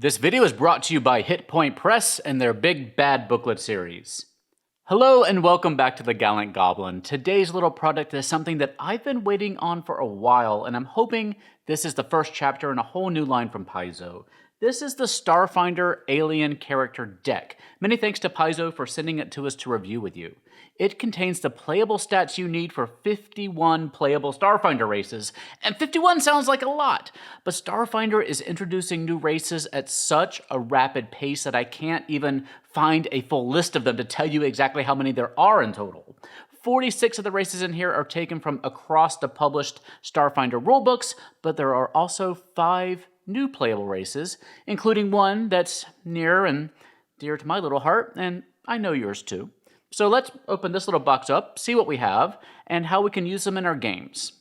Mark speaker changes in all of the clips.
Speaker 1: This video is brought to you by Hit Point Press and their Big Bad Booklet series. Hello and welcome back to The Gallant Goblin. Today's little product is something that I've been waiting on for a while, and I'm hoping this is the first chapter in a whole new line from Paizo. This is the Starfinder Alien Character Deck. Many thanks to Paizo for sending it to us to review with you. It contains the playable stats you need for 51 playable Starfinder races, and 51 sounds like a lot, but Starfinder is introducing new races at such a rapid pace that I can't even find a full list of them to tell you exactly how many there are in total. 46 of the races in here are taken from across the published Starfinder rulebooks, but there are also 5 new playable races, including one that's near and dear to my little heart, and I know yours too. So let's open this little box up, see what we have, and how we can use them in our games.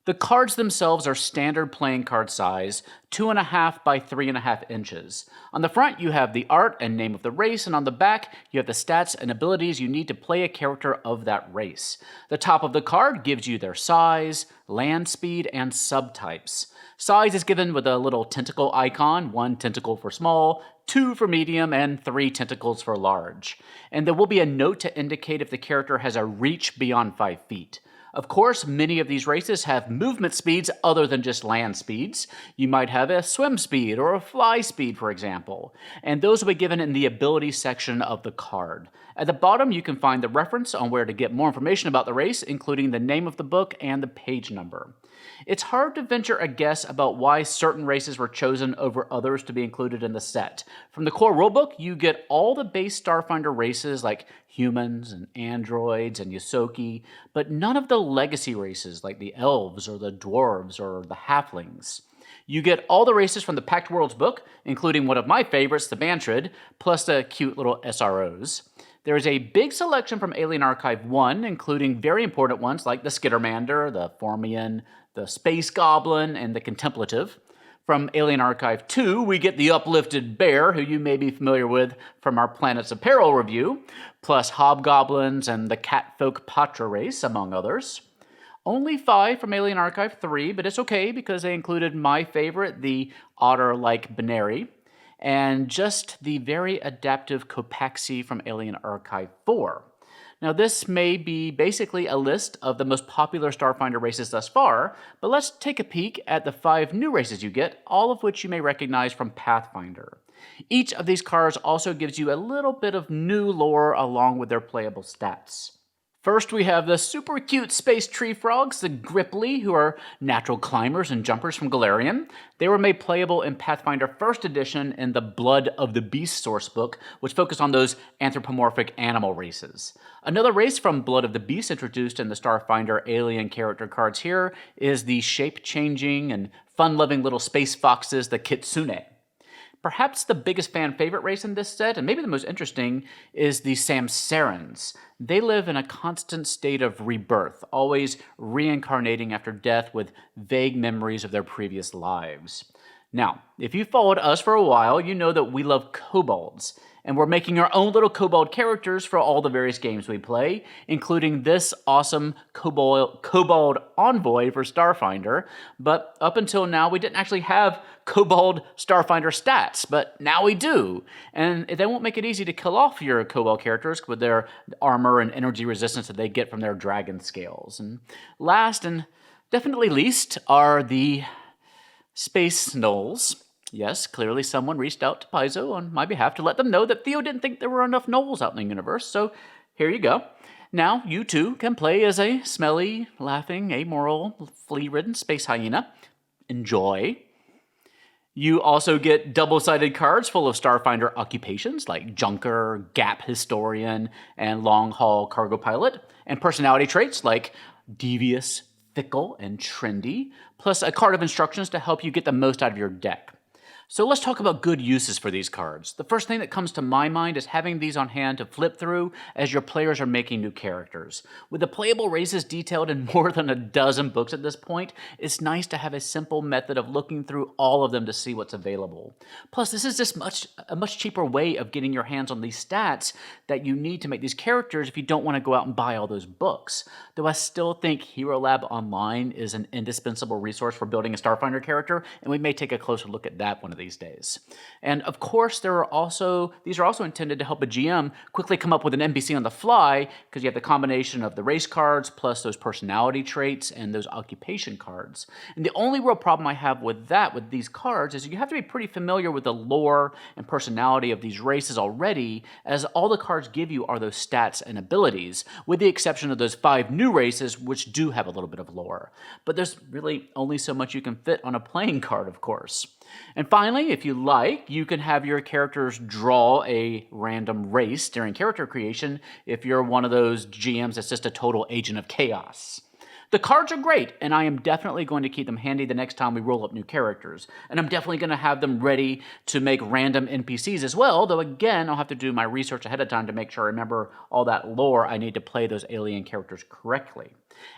Speaker 1: The cards themselves are standard playing card size, 2.5 by 3.5 inches. On the front, you have the art and name of the race, and on the back, you have the stats and abilities you need to play a character of that race. The top of the card gives you their size, land speed, and subtypes. Size is given with a little tentacle icon, 1 tentacle for small, 2 for medium, and 3 tentacles for large. And there will be a note to indicate if the character has a reach beyond 5 feet. Of course, many of these races have movement speeds other than just land speeds. You might have a swim speed or a fly speed, for example, and those will be given in the ability section of the card. At the bottom, you can find the reference on where to get more information about the race, including the name of the book and the page number. It's hard to venture a guess about why certain races were chosen over others to be included in the set. From the core rulebook, you get all the base Starfinder races like humans and androids and Yosoki, but none of the legacy races like the elves or the dwarves or the halflings. You get all the races from the Pact Worlds book, including one of my favorites, the Mantrid, plus the cute little SROs. There is a big selection from Alien Archive 1, including very important ones like the Skittermander, the Formian, the Space Goblin, and the Contemplative. From Alien Archive 2, we get the Uplifted Bear, who you may be familiar with from our Planets of Peril review, plus Hobgoblins and the Catfolk Patra race, among others. Only 5 from Alien Archive 3, but it's okay because they included my favorite, the Otter-like Benary, and just the very adaptive Copaxi from Alien Archive 4. Now, this may be basically a list of the most popular Starfinder races thus far, but let's take a peek at the 5 new races you get, all of which you may recognize from Pathfinder. Each of these cards also gives you a little bit of new lore along with their playable stats. First, we have the super cute space tree frogs, the Gripply, who are natural climbers and jumpers from Golarion. They were made playable in Pathfinder 1st Edition in the Blood of the Beast sourcebook, which focused on those anthropomorphic animal races. Another race from Blood of the Beast introduced in the Starfinder alien character cards here is the shape-changing and fun-loving little space foxes, the Kitsune. Perhaps the biggest fan favorite race in this set, and maybe the most interesting, is the Samsarans. They live in a constant state of rebirth, always reincarnating after death with vague memories of their previous lives. Now, if you've followed us for a while, you know that we love kobolds, and we're making our own little kobold characters for all the various games we play, including this awesome kobold envoy for Starfinder. But up until now, we didn't actually have kobold Starfinder stats, but now we do. And they won't make it easy to kill off your kobold characters with their armor and energy resistance that they get from their dragon scales. And last and definitely least are the Space Gnolls. Yes, clearly someone reached out to Paizo on my behalf to let them know that Theo didn't think there were enough gnolls out in the universe, so here you go. Now, you too can play as a smelly, laughing, amoral, flea-ridden space hyena. Enjoy. You also get double-sided cards full of Starfinder occupations like Junker, Gap Historian, and Long-Haul Cargo Pilot, and personality traits like Devious, Fickle, and Trendy, plus a card of instructions to help you get the most out of your deck. So let's talk about good uses for these cards. The first thing that comes to my mind is having these on hand to flip through as your players are making new characters. With the playable races detailed in more than a dozen books at this point, it's nice to have a simple method of looking through all of them to see what's available. Plus, this is just a much cheaper way of getting your hands on these stats that you need to make these characters if you don't want to go out and buy all those books. Though I still think Hero Lab Online is an indispensable resource for building a Starfinder character, and we may take a closer look at that one of of these days. And of course, these are also intended to help a GM quickly come up with an NPC on the fly, because you have the combination of the race cards plus those personality traits and those occupation cards. And the only real problem I have with these cards, is you have to be pretty familiar with the lore and personality of these races already, as all the cards give you are those stats and abilities, with the exception of those 5 new races, which do have a little bit of lore. But there's really only so much you can fit on a playing card, of course. And finally, if you like, you can have your characters draw a random race during character creation if you're one of those GMs that's just a total agent of chaos. The cards are great, and I am definitely going to keep them handy the next time we roll up new characters. And I'm definitely going to have them ready to make random NPCs as well, though again, I'll have to do my research ahead of time to make sure I remember all that lore I need to play those alien characters correctly.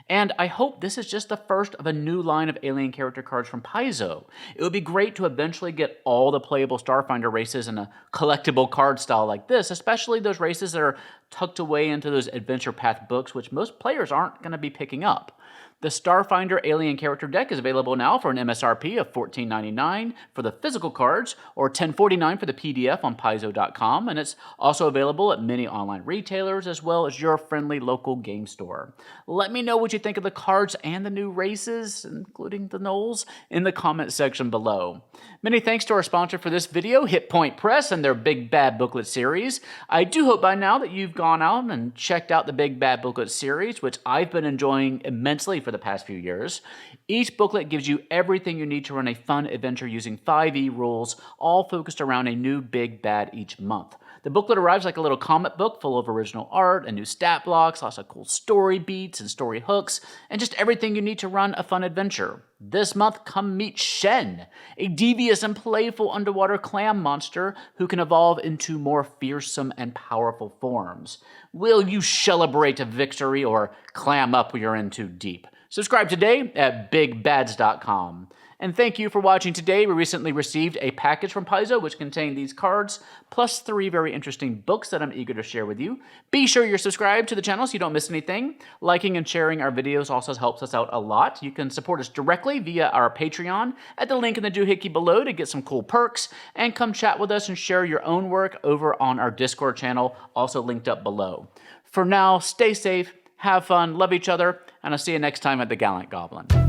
Speaker 1: And I hope this is just the first of a new line of alien character cards from Paizo. It would be great to eventually get all the playable Starfinder races in a collectible card style like this, especially those races that are tucked away into those Adventure Path books, which most players aren't going to be picking up. The Starfinder Alien Character Deck is available now for an MSRP of $14.99 for the physical cards, or $10.49 for the PDF on Paizo.com, and it's also available at many online retailers as well as your friendly local game store. Let me know what you think of the cards and the new races, including the Gnolls, in the comment section below. Many thanks to our sponsor for this video, Hit Point Press, and their Big Bad Booklet series. I do hope by now that you've gone out and checked out the Big Bad Booklet series, which I've been enjoying immensely for the past few years. Each booklet gives you everything you need to run a fun adventure using 5e rules, all focused around a new big bad each month. The booklet arrives like a little comic book full of original art and new stat blocks, lots of cool story beats and story hooks, and just everything you need to run a fun adventure. This month, come meet Shen, a devious and playful underwater clam monster who can evolve into more fearsome and powerful forms. Will you celebrate a victory or clam up when you're in too deep? Subscribe today at bigbads.com. And thank you for watching today. We recently received a package from Paizo which contained these cards, plus 3 very interesting books that I'm eager to share with you. Be sure you're subscribed to the channel so you don't miss anything. Liking and sharing our videos also helps us out a lot. You can support us directly via our Patreon at the link in the doohickey below to get some cool perks, and come chat with us and share your own work over on our Discord channel, also linked up below. For now, stay safe, have fun, love each other, and I'll see you next time at the Gallant Goblin.